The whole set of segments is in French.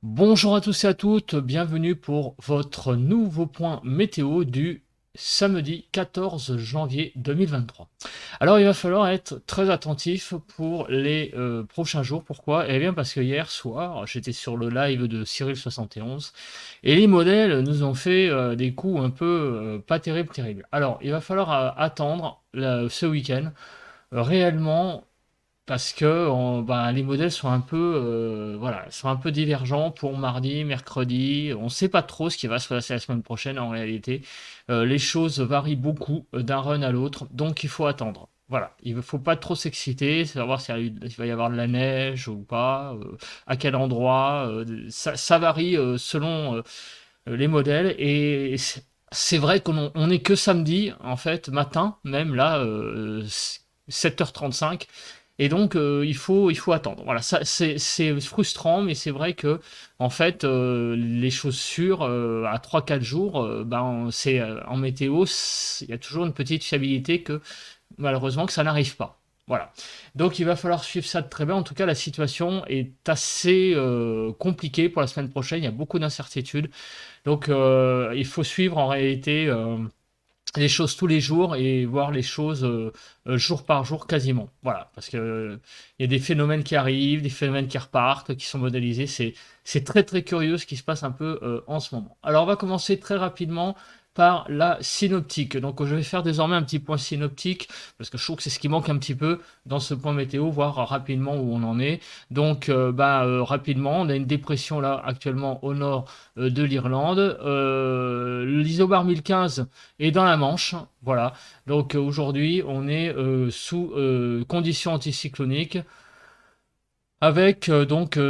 Bonjour à tous et à toutes, bienvenue pour votre nouveau point météo du samedi 14 janvier 2023. Alors il va falloir être très attentif pour les prochains jours. Pourquoi? Eh bien parce que hier soir, j'étais sur le live de Cyril71 et les modèles nous ont fait des coups un peu pas terribles, terribles. Alors il va falloir attendre ce week-end réellement parce que ben, les modèles sont un peu, voilà, sont un peu divergents pour mardi, mercredi. On ne sait pas trop ce qui va se passer la semaine prochaine en réalité. Les choses varient beaucoup d'un run à l'autre, donc il faut attendre. Voilà, il ne faut pas trop s'exciter, savoir s'il va y avoir de la neige ou pas, à quel endroit. Ça varie selon les modèles et c'est vrai qu'on n'est que samedi, en fait, matin, même là, 7h35. Et donc, il faut attendre. Voilà, ça, c'est frustrant, mais c'est vrai que, en fait, les chaussures, à 3 4 jours, ben, en météo, il y a toujours une petite fiabilité que, malheureusement, que ça n'arrive pas. Voilà. Donc, il va falloir suivre ça de très bien. En tout cas, la situation est assez compliquée pour la semaine prochaine. Il y a beaucoup d'incertitudes. Donc, il faut suivre en réalité les choses tous les jours et voir les choses jour par jour quasiment. Voilà, parce que il y a des phénomènes qui arrivent, des phénomènes qui repartent, qui sont modélisés. C'est très très curieux ce qui se passe un peu en ce moment. Alors, on va commencer très rapidement par la synoptique. Donc, je vais faire désormais un petit point synoptique parce que je trouve que c'est ce qui manque un petit peu dans ce point météo, voir rapidement où on en est. Donc, rapidement, on a une dépression là actuellement au nord de l'Irlande. L'isobar 1015 est dans la Manche. Voilà. Donc aujourd'hui, on est sous conditions anticycloniques avec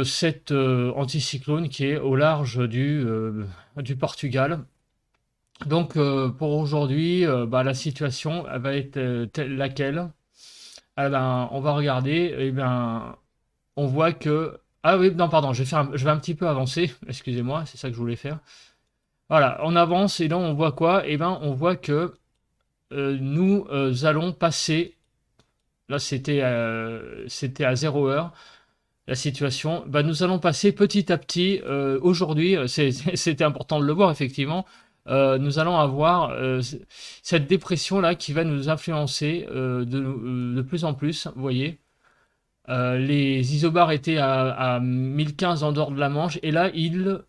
cet anticyclone qui est au large du Portugal. Donc pour aujourd'hui, bah, la situation elle va être laquelle? Ah ben, on va regarder. Et ben, on voit que ah oui, non, pardon, je vais un petit peu avancer. Excusez-moi, c'est ça que je voulais faire. Voilà, on avance et là on voit quoi? Eh ben, on voit que nous allons passer. Là, c'était à 0 heure la situation. Bah, nous allons passer petit à petit. Aujourd'hui, c'était important de le voir, effectivement. Nous allons avoir cette dépression-là qui va nous influencer de plus en plus. Vous voyez, les isobars étaient à 1015 en dehors de la Manche. Et là, ils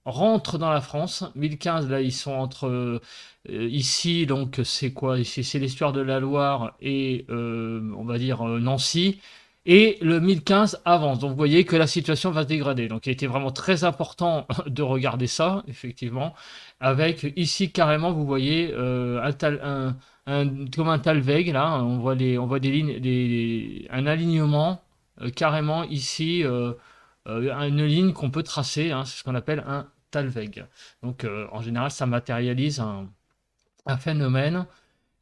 rentrent dans la France. 1015, là, ils sont entre ici, donc c'est quoi ici? C'est l'histoire de la Loire et on va dire Nancy. Et le 1015 avance. Donc vous voyez que la situation va se dégrader. Donc il était vraiment très important de regarder ça, effectivement. Avec ici carrément, vous voyez comme un Talweg, là, on voit des lignes, un alignement carrément ici. Une ligne qu'on peut tracer, hein, c'est ce qu'on appelle un Talweg. Donc en général, ça matérialise un phénomène.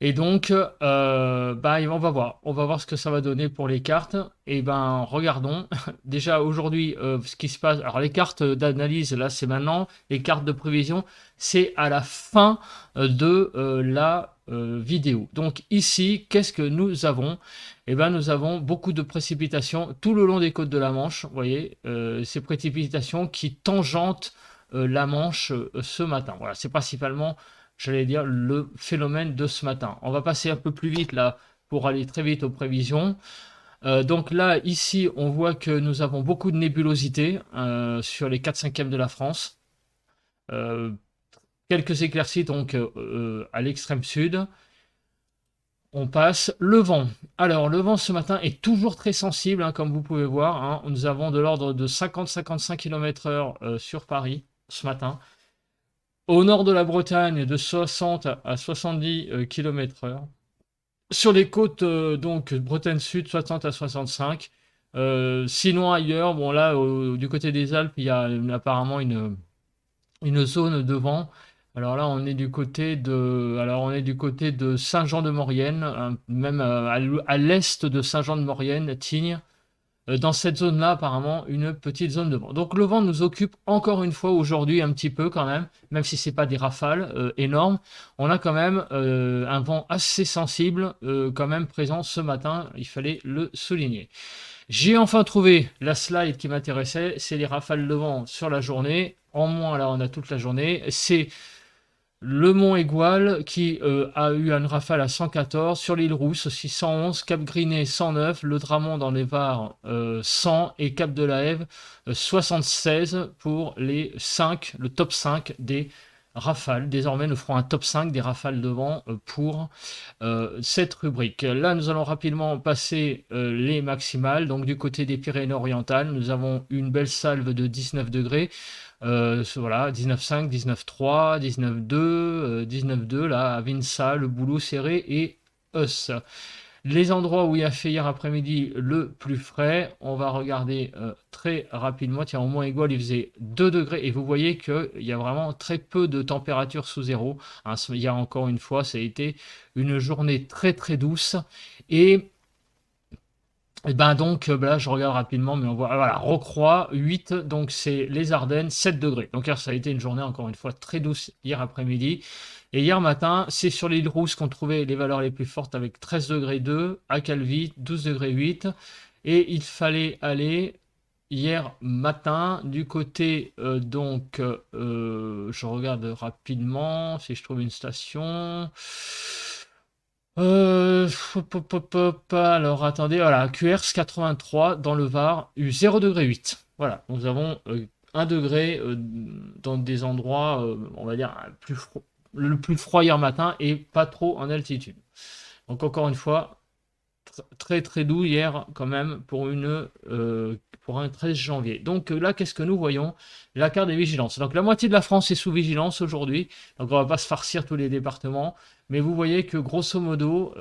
Et donc, bah, on va voir ce que ça va donner pour les cartes. Et ben, regardons. Déjà aujourd'hui, ce qui se passe. Alors, les cartes d'analyse, là, c'est maintenant. Les cartes de prévision, c'est à la fin de la vidéo. Donc, ici, qu'est-ce que nous avons? Eh ben, nous avons beaucoup de précipitations tout le long des côtes de la Manche. Vous voyez, ces précipitations qui tangentent la Manche ce matin. Voilà, c'est principalement, j'allais dire, le phénomène de ce matin. On va passer un peu plus vite là pour aller très vite aux prévisions. Donc là, ici, on voit que nous avons beaucoup de nébulosité sur les 4/5 de la France. Euh, Quelques éclaircies donc à l'extrême sud. On passe le vent. Alors, le vent ce matin est toujours très sensible, hein, comme vous pouvez voir, hein. Nous avons de l'ordre de 50-55 km/h sur Paris ce matin. Au nord de la Bretagne, de 60 à 70 km/h. Sur les côtes, donc Bretagne Sud, 60 à 65. Sinon ailleurs, bon là, du côté des Alpes, il y a apparemment une zone de vent. Alors là, on est du côté de Saint-Jean-de-Maurienne, hein, même à l'est de Saint-Jean-de-Maurienne, Tignes. Dans cette zone-là, apparemment, une petite zone de vent. Donc le vent nous occupe encore une fois aujourd'hui un petit peu quand même si c'est pas des rafales énormes. On a quand même un vent assez sensible quand même présent ce matin, il fallait le souligner. J'ai enfin trouvé la slide qui m'intéressait, c'est les rafales de vent sur la journée. En moins, là, on a toute la journée. C'est le Mont Aigoual qui a eu une rafale à 114, sur l'île Rousse aussi 111, Cap Grinet 109, le Dramont dans les Var 100 et Cap de la Hève 76 pour les 5, le top 5 des rafales. Désormais, nous ferons un top 5 des rafales de vent pour cette rubrique. Là, nous allons rapidement passer les maximales. Donc, du côté des Pyrénées-Orientales, nous avons une belle salve de 19 degrés. Voilà, 19,5, 19,3, 19,2, 19,2, là, à Vinça, le Boulot serré et Us. Les endroits où il a fait hier après-midi le plus frais, on va regarder très rapidement. Tiens, au Mont Aigoual, il faisait 2 degrés et vous voyez qu'il y a vraiment très peu de température sous zéro. Hein, il y a encore une fois, ça a été une journée très très douce et ben donc là je regarde rapidement mais on voit voilà Rocroi 8 donc c'est les Ardennes 7 degrés. Donc hier ça a été une journée encore une fois très douce hier après-midi et hier matin c'est sur l'île Rousse qu'on trouvait les valeurs les plus fortes avec 13 degrés 2 à Calvi 12 degrés 8 et il fallait aller hier matin du côté je regarde rapidement si je trouve une station. Alors attendez, voilà, QRS 83 dans le Var, 0 degré 8. Voilà, nous avons 1 degré dans des endroits, on va dire, le plus froid hier matin et pas trop en altitude. Donc encore une fois, très très doux hier quand même pour un 13 janvier. Donc là, qu'est-ce que nous voyons? La carte des vigilances. Donc la moitié de la France est sous vigilance aujourd'hui. Donc on va pas se farcir tous les départements. Mais vous voyez que grosso modo,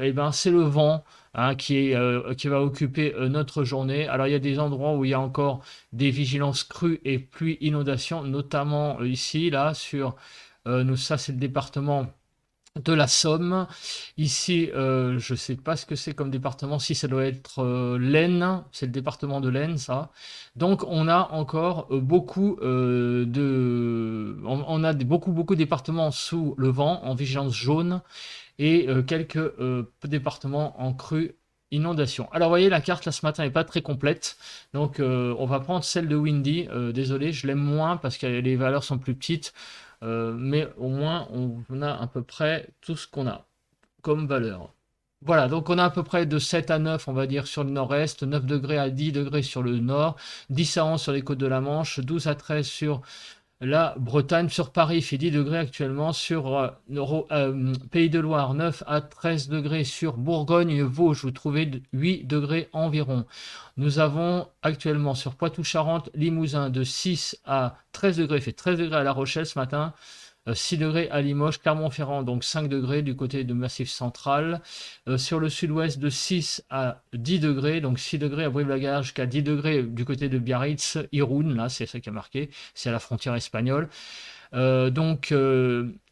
eh ben, c'est le vent hein, qui va occuper notre journée. Alors il y a des endroits où il y a encore des vigilances crues et pluie inondation, notamment ici, là, ça c'est le département de la Somme. Ici, je ne sais pas ce que c'est comme département, si ça doit être l'Aisne, c'est le département de l'Aisne, ça. Donc on a encore beaucoup de départements sous le vent, en vigilance jaune, et quelques départements en crue inondation. Alors vous voyez, la carte là ce matin n'est pas très complète, donc on va prendre celle de Windy. Désolé, je l'aime moins parce que les valeurs sont plus petites. Mais au moins on a à peu près tout ce qu'on a comme valeur. Voilà, donc on a à peu près de 7 à 9, on va dire, sur le nord-est, 9 degrés à 10 degrés sur le nord, 10 à 11 sur les côtes de la Manche, 12 à 13 sur la Bretagne. Sur Paris, il fait 10 degrés actuellement. Sur Pays de Loire, 9 à 13 degrés. Sur Bourgogne-Vosges, vous trouvez 8 degrés environ. Nous avons actuellement sur Poitou-Charentes, Limousin, de 6 à 13 degrés. Il fait 13 degrés à La Rochelle ce matin. 6 degrés à Limoges, Clermont-Ferrand, donc 5 degrés du côté de Massif Central. Sur le sud-ouest, de 6 à 10 degrés, donc 6 degrés à Brive-la-Gaillarde jusqu'à 10 degrés du côté de Biarritz, Irún, là c'est ça qui a marqué, c'est à la frontière espagnole.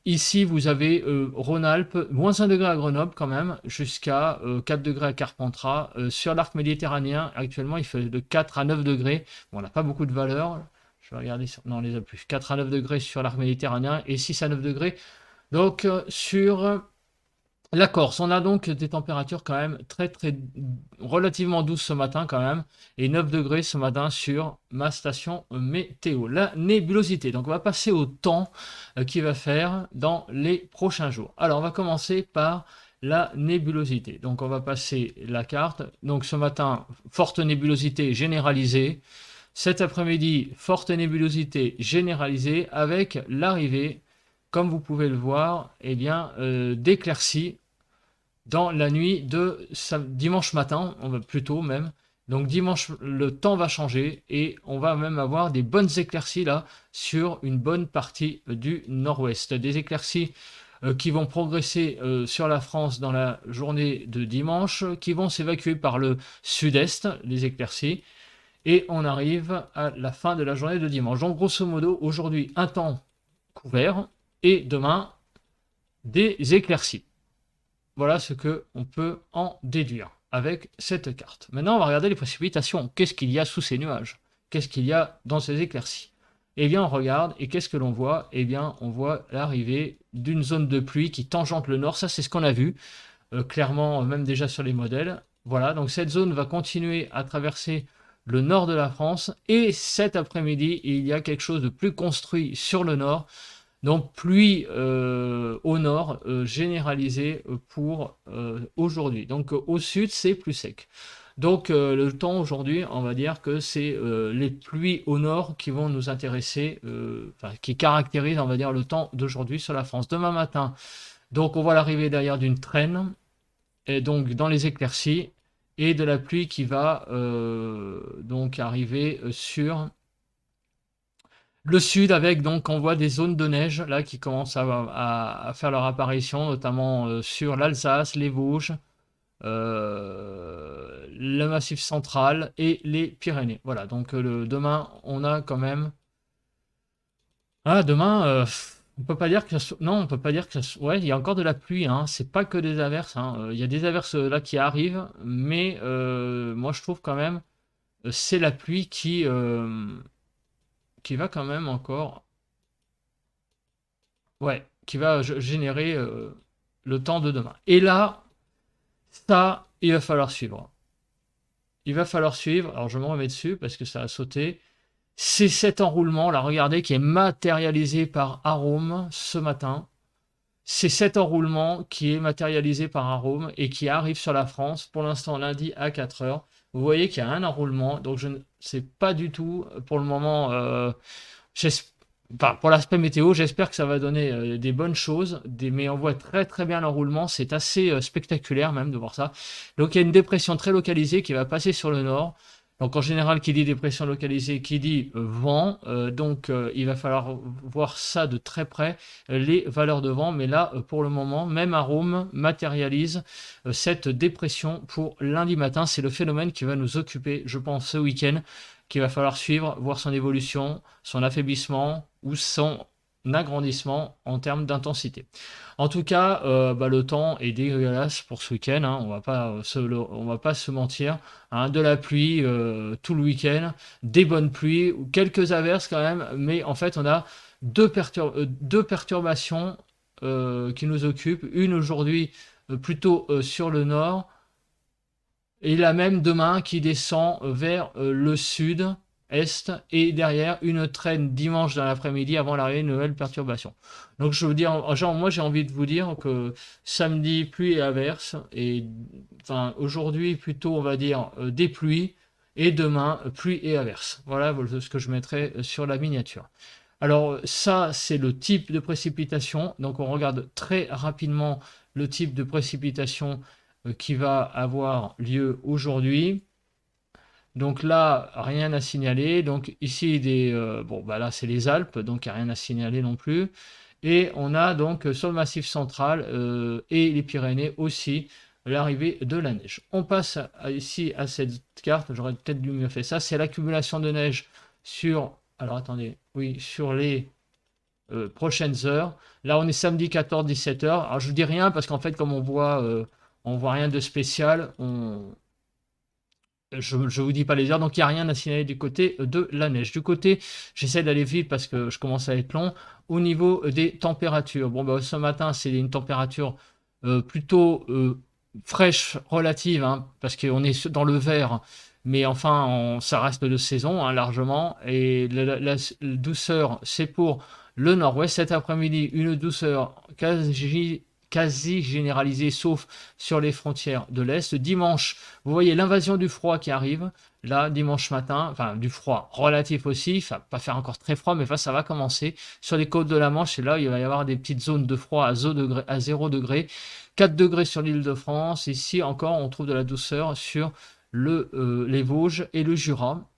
Ici, vous avez Rhône-Alpes, moins 1 degré à Grenoble quand même, jusqu'à 4 degrés à Carpentras. Sur l'arc méditerranéen, actuellement, il fait de 4 à 9 degrés. Bon, on n'a pas beaucoup de valeur. Je vais regarder non, on les a plus. 4 à 9 degrés sur l'arc méditerranéen et 6 à 9 degrés. Donc, sur la Corse, on a donc des températures quand même relativement douces ce matin quand même. Et 9 degrés ce matin sur ma station météo. La nébulosité. Donc, on va passer au temps qu'il va faire dans les prochains jours. Alors, on va commencer par la nébulosité. Donc, on va passer la carte. Donc, ce matin, forte nébulosité généralisée. Cet après-midi, forte nébulosité généralisée avec l'arrivée, comme vous pouvez le voir, d'éclaircies dans la nuit de dimanche matin, on va plutôt même. Donc dimanche, le temps va changer et on va même avoir des bonnes éclaircies là sur une bonne partie du nord-ouest. Des éclaircies qui vont progresser sur la France dans la journée de dimanche, qui vont s'évacuer par le sud-est, les éclaircies. Et on arrive à la fin de la journée de dimanche. Donc grosso modo, aujourd'hui, un temps couvert et demain, des éclaircies. Voilà ce qu'on peut en déduire avec cette carte. Maintenant, on va regarder les précipitations. Qu'est-ce qu'il y a sous ces nuages? Qu'est-ce qu'il y a dans ces éclaircies? Eh bien, on regarde et qu'est-ce que l'on voit? Eh bien, on voit l'arrivée d'une zone de pluie qui tangente le nord. Ça, c'est ce qu'on a vu clairement, même déjà sur les modèles. Voilà, donc cette zone va continuer à traverser le nord de la France. Et cet après-midi, il y a quelque chose de plus construit sur le nord. Donc pluie au nord généralisée pour aujourd'hui. Donc au sud, c'est plus sec. Donc le temps aujourd'hui, on va dire que c'est les pluies au nord qui vont nous intéresser, enfin, qui caractérisent, on va dire, le temps d'aujourd'hui sur la France. Demain matin, donc on voit l'arrivée derrière d'une traîne, et donc dans les éclaircies, et de la pluie qui va donc arriver sur le sud, avec donc on voit des zones de neige là qui commencent à faire leur apparition, notamment sur l'Alsace, les Vosges, le Massif central et les Pyrénées. Voilà, donc demain on a quand même. Ah, demain, on peut pas dire que non, on peut pas dire que ouais, il y a encore de la pluie, hein. C'est pas que des averses, hein. Il y a des averses là qui arrivent, mais moi je trouve quand même c'est la pluie qui va quand même encore. Ouais, qui va générer le temps de demain. Et là, ça, il va falloir suivre. Il va falloir suivre. Alors, je me remets dessus parce que ça a sauté. C'est cet enroulement, là, regardez, qui est matérialisé par Arome ce matin. C'est cet enroulement qui est matérialisé par Arome et qui arrive sur la France, pour l'instant, lundi à 4 heures. Vous voyez qu'il y a un enroulement. Donc, je ne sais pas du tout, pour le moment, enfin, pour l'aspect météo, j'espère que ça va donner des bonnes choses, mais on voit très très bien l'enroulement, c'est assez spectaculaire même de voir ça. Donc il y a une dépression très localisée qui va passer sur le nord. Donc en général, qui dit dépression localisée, qui dit vent, donc il va falloir voir ça de très près, les valeurs de vent. Mais là, pour le moment, même Arome matérialise cette dépression pour lundi matin. C'est le phénomène qui va nous occuper, je pense, ce week-end, qu'il va falloir suivre, voir son évolution, son affaiblissement ou son agrandissement en termes d'intensité. En tout cas, le temps est dégueulasse pour ce week-end, hein. On va pas se mentir, hein. De la pluie tout le week-end, des bonnes pluies, ou quelques averses quand même, mais en fait on a deux perturbations qui nous occupent. Une aujourd'hui plutôt sur le nord, et la même demain qui descend vers le sud, est, et derrière une traîne dimanche dans l'après-midi avant l'arrivée de nouvelles perturbations. Donc je veux dire, genre, moi j'ai envie de vous dire que samedi pluie et averse, et enfin aujourd'hui plutôt on va dire des pluies, et demain pluie et averse. Voilà ce que je mettrai sur la miniature. Alors ça c'est le type de précipitation, donc on regarde très rapidement le type de précipitation qui va avoir lieu aujourd'hui. Donc là, rien à signaler. Donc ici, bon, là, c'est les Alpes, donc il n'y a rien à signaler non plus. Et on a donc sur le Massif central et les Pyrénées aussi l'arrivée de la neige. On passe ici à cette carte. J'aurais peut-être dû mieux faire ça. C'est l'accumulation de neige sur. Alors attendez, oui, sur les prochaines heures. Là, on est samedi 14-17 heures. Alors je vous dis rien parce qu'en fait, comme on voit rien de spécial. Je ne vous dis pas les heures, donc il n'y a rien à signaler du côté de la neige. Du côté, j'essaie d'aller vite parce que je commence à être long. Au niveau des températures, bon, ce matin, c'est une température plutôt fraîche relative, hein, parce qu'on est dans le vert, mais enfin, ça reste de saison, hein, largement. Et la douceur, c'est pour le nord-ouest. Cet après-midi, une douceur quasi généralisée, sauf sur les frontières de l'Est. Dimanche, vous voyez l'invasion du froid qui arrive. Là, dimanche matin, enfin du froid relatif aussi, enfin pas faire encore très froid, mais ça va commencer. Sur les côtes de la Manche, et là, il va y avoir des petites zones de froid à 0 degré. 4 degrés sur l'île de France. Ici encore, on trouve de la douceur sur les Vosges et le Jura.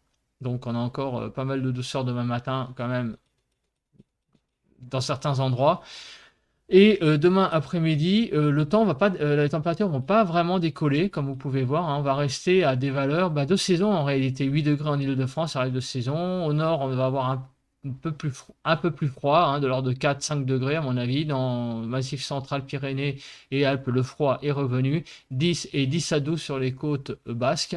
Donc on a encore pas mal de douceur demain matin quand même dans certains endroits. Et demain après-midi, les températures vont pas vraiment décoller, comme vous pouvez voir, hein. On va rester à des valeurs de saison en réalité. 8 degrés en Île-de-France, ça arrive de saison. Au nord, on va avoir un peu plus froid, hein, de l'ordre de 4-5 degrés à mon avis. Dans le Massif central, Pyrénées et Alpes, le froid est revenu. 10 à 12 sur les côtes basques.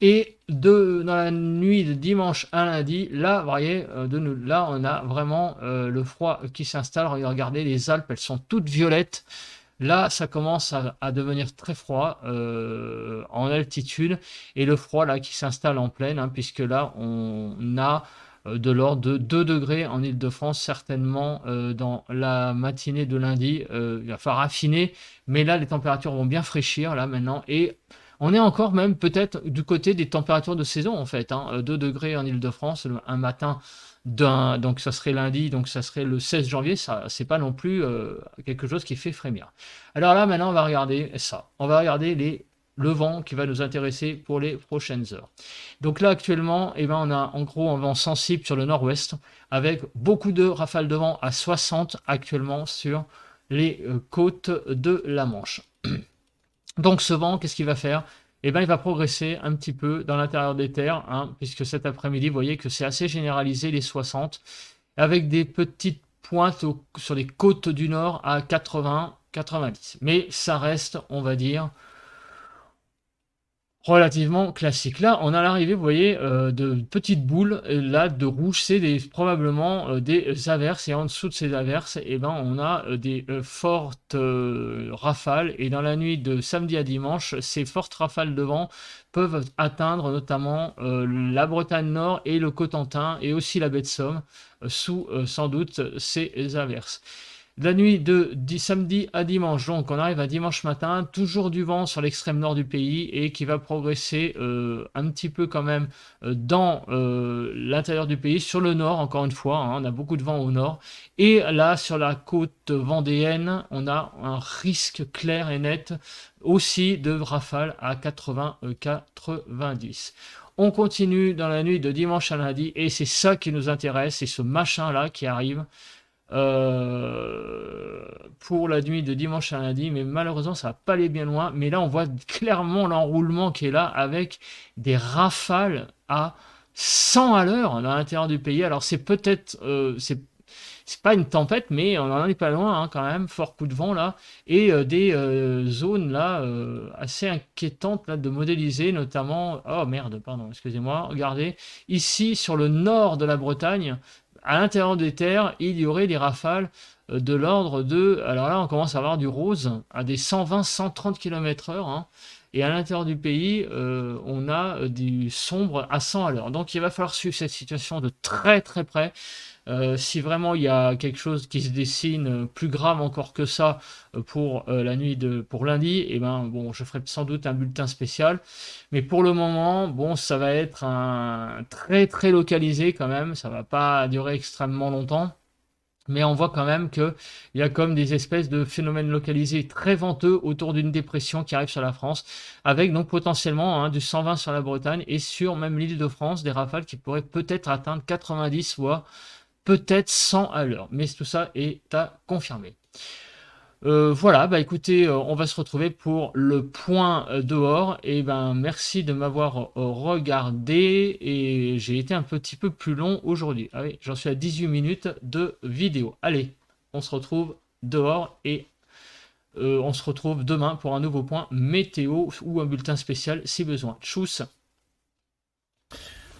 Et dans la nuit de dimanche à lundi, là, vous voyez, là, on a vraiment le froid qui s'installe. Regardez, les Alpes, elles sont toutes violettes. Là, ça commence à devenir très froid en altitude, et le froid là qui s'installe en plaine, hein, puisque là, on a de l'ordre de 2 degrés en Île-de-France, certainement dans la matinée de lundi. Il va falloir affiner, mais là, les températures vont bien fraîchir là maintenant, et on est encore même peut-être du côté des températures de saison en fait, hein. 2 degrés en Île-de-France, un matin donc ça serait lundi, donc ça serait le 16 janvier, ça c'est pas non plus quelque chose qui fait frémir. Alors là maintenant on va regarder ça, on va regarder le vent qui va nous intéresser pour les prochaines heures. Donc là actuellement, eh ben, on a en gros un vent sensible sur le nord-ouest avec beaucoup de rafales de vent à 60 actuellement sur les côtes de la Manche. Donc ce vent, qu'est-ce qu'il va faire? Eh ben, il va progresser un petit peu dans l'intérieur des terres, hein, puisque cet après-midi, vous voyez que c'est assez généralisé, les 60, avec des petites pointes sur les côtes du nord à 80, 90. Mais ça reste, on va dire, relativement classique. Là, on a l'arrivée, vous voyez, de petites boules, là, de rouge, c'est probablement des averses, et en dessous de ces averses, eh ben, on a des fortes rafales, et dans la nuit de samedi à dimanche, ces fortes rafales de vent peuvent atteindre notamment la Bretagne Nord et le Cotentin, et aussi la baie de Somme, sous sans doute ces averses. La nuit de samedi à dimanche, donc on arrive à dimanche matin, toujours du vent sur l'extrême nord du pays et qui va progresser un petit peu quand même dans l'intérieur du pays, sur le nord encore une fois, hein, on a beaucoup de vent au nord, et là sur la côte vendéenne, on a un risque clair et net aussi de rafales à 80-90. On continue dans la nuit de dimanche à lundi et c'est ça qui nous intéresse, c'est ce machin là qui arrive pour la nuit de dimanche à lundi, mais malheureusement ça va pas aller bien loin, mais là on voit clairement l'enroulement qui est là avec des rafales à 100 à l'heure dans l'intérieur du pays. Alors c'est peut-être c'est pas une tempête, mais on en est pas loin, hein, quand même, fort coup de vent là, et des zones là assez inquiétantes là de modéliser, notamment, oh merde, pardon, excusez-moi, regardez, ici sur le nord de la Bretagne, à l'intérieur des terres, il y aurait des rafales de l'ordre de... Alors là, on commence à avoir du rose à des 120-130 km/h. Hein, et à l'intérieur du pays, on a du sombre à 100 à l'heure. Donc il va falloir suivre cette situation de très très près. Si vraiment il y a quelque chose qui se dessine plus grave encore que ça pour la nuit pour lundi, et ben bon, je ferai sans doute un bulletin spécial. Mais pour le moment, bon, ça va être un très très localisé quand même. Ça va pas durer extrêmement longtemps. Mais on voit quand même qu'il y a comme des espèces de phénomènes localisés très venteux autour d'une dépression qui arrive sur la France, avec donc potentiellement du 120 sur la Bretagne et sur même l'île de France, des rafales qui pourraient peut-être atteindre 90 voire peut-être 100 à l'heure. Mais tout ça est à confirmer. Voilà, bah écoutez, on va se retrouver pour le point dehors. Et ben merci de m'avoir regardé, et j'ai été un petit peu plus long aujourd'hui. Ah oui, j'en suis à 18 minutes de vidéo. Allez, on se retrouve dehors, et on se retrouve demain pour un nouveau point météo ou un bulletin spécial si besoin. Tchuss.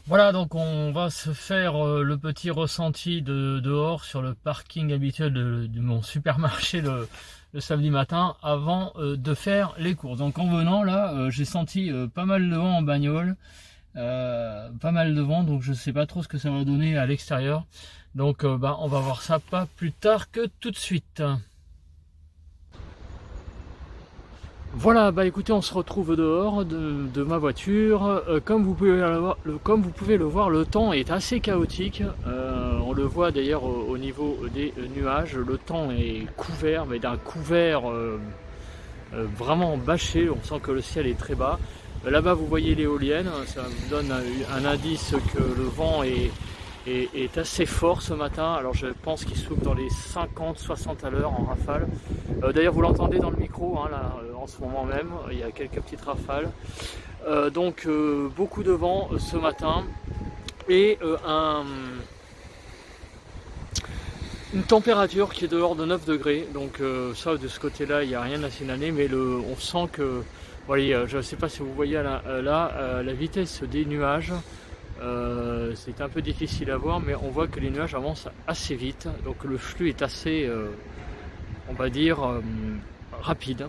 Voilà, donc on va se faire le petit ressenti de dehors sur le parking habituel de mon supermarché le samedi matin avant de faire les courses. Donc en venant là, j'ai senti pas mal de vent en bagnole, pas mal de vent, donc je sais pas trop ce que ça va donner à l'extérieur. Donc bah, on va voir ça pas plus tard que tout de suite. Voilà, bah écoutez, on se retrouve dehors de ma voiture. Comme vous pouvez le voir, le temps est assez chaotique. On le voit d'ailleurs au niveau des nuages. Le temps est couvert, mais d'un couvert vraiment bâché. On sent que le ciel est très bas. Là-bas, vous voyez l'éolienne. Ça vous donne un indice que le vent est assez fort ce matin. Alors je pense qu'il souffle dans les 50-60 à l'heure en rafale. D'ailleurs vous l'entendez dans le micro, hein, là, en ce moment même, il y a quelques petites rafales. Donc beaucoup de vent ce matin, et une température qui est dehors de 9 degrés. Donc ça, de ce côté là il n'y a rien à signaler, mais on sent que, voyez, je ne sais pas si vous voyez là, la vitesse des nuages. C'est un peu difficile à voir, mais on voit que les nuages avancent assez vite, donc le flux est assez, on va dire, rapide.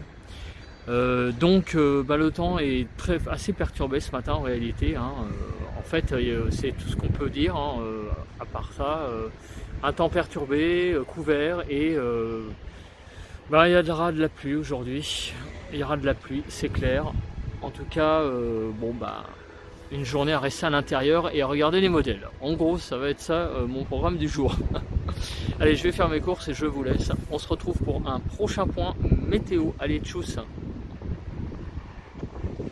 Donc le temps est assez perturbé ce matin en réalité, hein. En fait c'est tout ce qu'on peut dire, hein, à part ça, un temps perturbé, couvert et il y aura de la pluie aujourd'hui, il y aura de la pluie, c'est clair. En tout cas, une journée à rester à l'intérieur et à regarder les modèles. En gros, ça va être ça mon programme du jour. Allez, je vais faire mes courses et je vous laisse. On se retrouve pour un prochain point météo. Allez, tchuss!